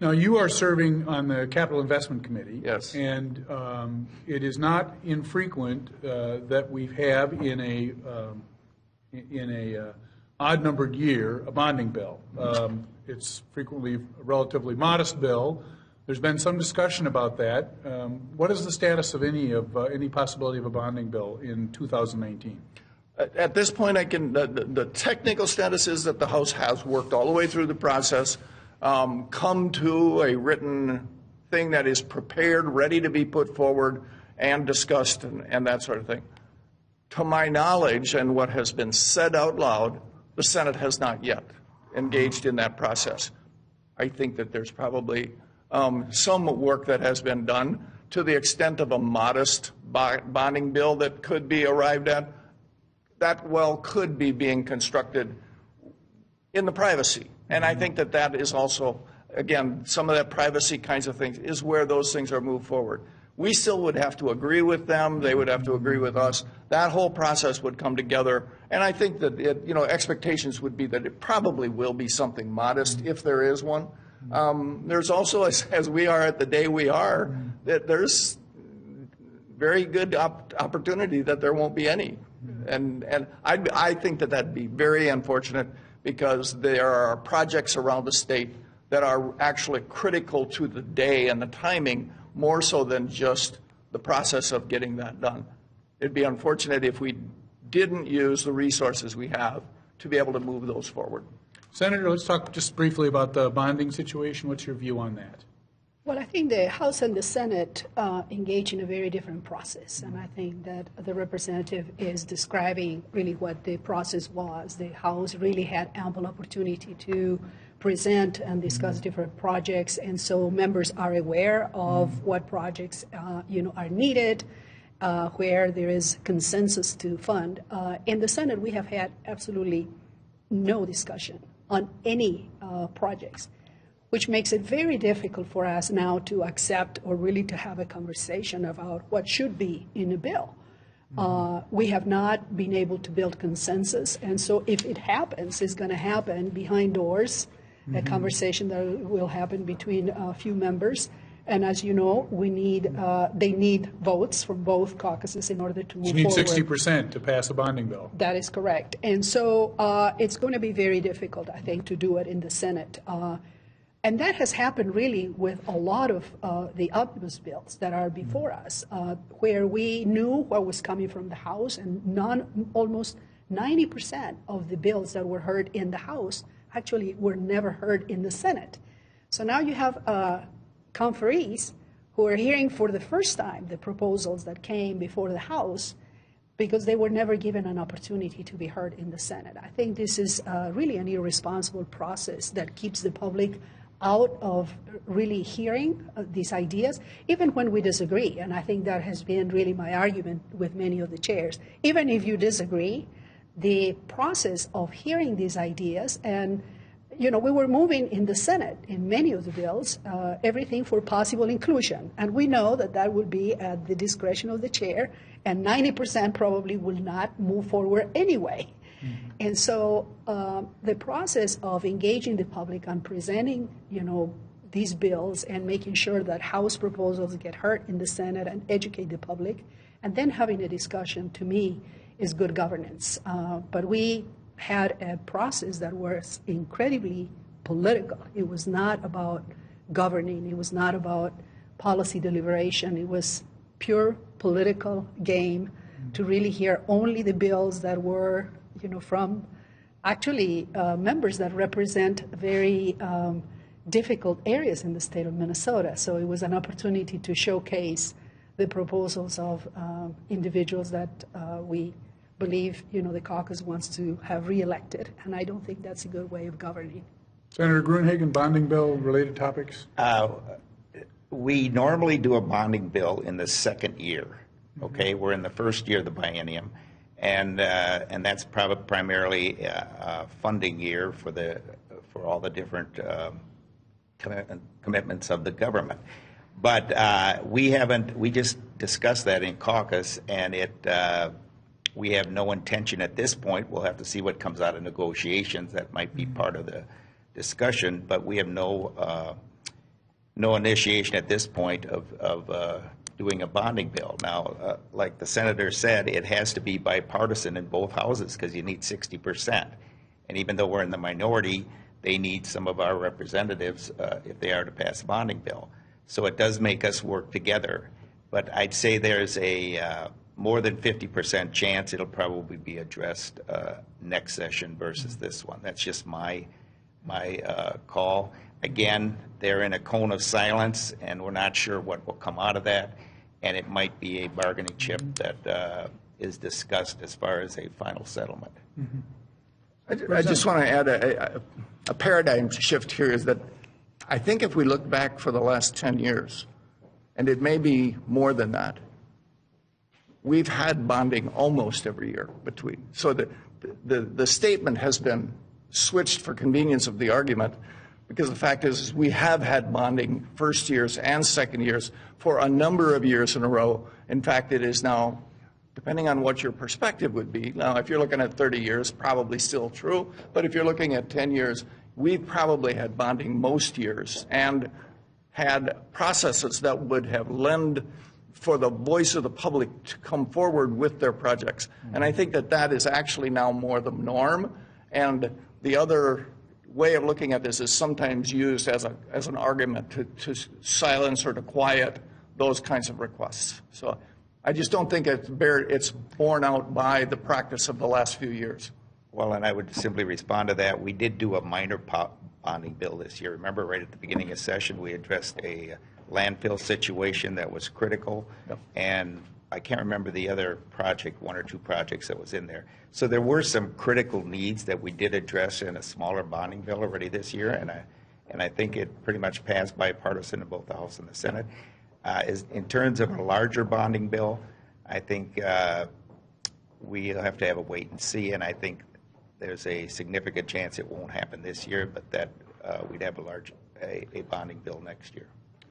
Now, you are serving on the Capital Investment Committee. Yes. And it is not infrequent that we have in a odd-numbered year a bonding bill. It's frequently a relatively modest bill. There's been some discussion about that. What is the status of any possibility of a bonding bill in 2019? At this point, the technical status is that the House has worked all the way through the process, come to a written thing that is prepared, ready to be put forward and discussed and that sort of thing. To my knowledge and what has been said out loud, the Senate has not yet engaged in that process. I think that there's probably some work that has been done to the extent of a modest bonding bill that could be arrived at. That well could be being constructed in the privacy. And I think that that is also, again, some of that privacy kinds of things is where those things are moved forward. We still would have to agree with them. They would have to agree with us. That whole process would come together. And I think that expectations would be that it probably will be something modest if there is one. There's also, as we are at the day we are, that there's very good opportunity that there won't be any. And I think that that'd be very unfortunate because there are projects around the state that are actually critical to the day and the timing more so than just the process of getting that done. It'd be unfortunate if we didn't use the resources we have to be able to move those forward. Senator, let's talk just briefly about the bonding situation. What's your view on that? Well, I think the House and the Senate engage in a very different process, and I think that the representative is describing really what the process was. The House really had ample opportunity to present and discuss different projects, and so members are aware of what projects are needed, where there is consensus to fund. In the Senate, we have had absolutely no discussion on any projects, which makes it very difficult for us now to accept or really to have a conversation about what should be in a bill. We have not been able to build consensus, and so if it happens, it's going to happen behind doors, a conversation that will happen between a few members. And as you know, they need votes from both caucuses in order to move forward. You need 60% to pass a bonding bill. That is correct. And so it's going to be very difficult, I think, to do it in the Senate. And that has happened really with a lot of the omnibus bills that are before us, where we knew what was coming from the House, and almost 90% of the bills that were heard in the House actually were never heard in the Senate. So now you have conferees who are hearing for the first time the proposals that came before the House because they were never given an opportunity to be heard in the Senate. I think this is really an irresponsible process that keeps the public out of really hearing these ideas, even when we disagree. And I think that has been really my argument with many of the chairs. Even if you disagree, the process of hearing these ideas, and we were moving in the Senate in many of the bills, everything for possible inclusion. And we know that that will be at the discretion of the chair, and 90% probably will not move forward anyway. And so the process of engaging the public on presenting, these bills and making sure that House proposals get heard in the Senate and educate the public, and then having a discussion, to me, is good governance. But we had a process that was incredibly political. It was not about governing. It was not about policy deliberation. It was pure political game to really hear only the bills that were from actually members that represent very difficult areas in the state of Minnesota. So it was an opportunity to showcase the proposals of individuals that we believe, the caucus wants to have reelected. And I don't think that's a good way of governing. Senator Gruenhagen, bonding bill related topics? We normally do a bonding bill in the second year. Okay, we're in the first year of the biennium. And that's probably primarily a funding year for all the different commitments of the government. But we just discussed that in caucus, and we have no intention at this point. We'll have to see what comes out of negotiations. That might be part of the discussion, but we have no no initiation at this point of doing a bonding bill. Now, like the senator said, it has to be bipartisan in both houses because you need 60%. And even though we're in the minority, they need some of our representatives if they are to pass a bonding bill. So it does make us work together. But I'd say there's a more than 50% chance it'll probably be addressed next session versus this one. That's just my call. Again, they're in a cone of silence, and we're not sure what will come out of that. And it might be a bargaining chip that is discussed as far as a final settlement. I just want to add a paradigm shift here is that I think if we look back for the last 10 years, and it may be more than that, we've had bonding almost every year between. So the statement has been switched for convenience of the argument, because the fact is we have had bonding first years and second years for a number of years in a row. In fact, it is now, depending on what your perspective would be, now if you're looking at 30 years, probably still true, but if you're looking at 10 years, we've probably had bonding most years and had processes that would have lent for the voice of the public to come forward with their projects. And I think that that is actually now more the norm. And the other way of looking at this is sometimes used as an argument to silence or to quiet those kinds of requests. So I just don't think it's borne out by the practice of the last few years. Well, and I would simply respond to that. We did do a minor bonding bill this year. Remember, right at the beginning of session, we addressed a landfill situation that was critical. Yep. And I can't remember the other project, one or two projects that was in there. So there were some critical needs that we did address in a smaller bonding bill already this year, and I think it pretty much passed bipartisan in both the House and the Senate. In terms of a larger bonding bill, I think we'll have to have a wait and see, and I think there's a significant chance it won't happen this year, but that we'd have a bonding bill next year.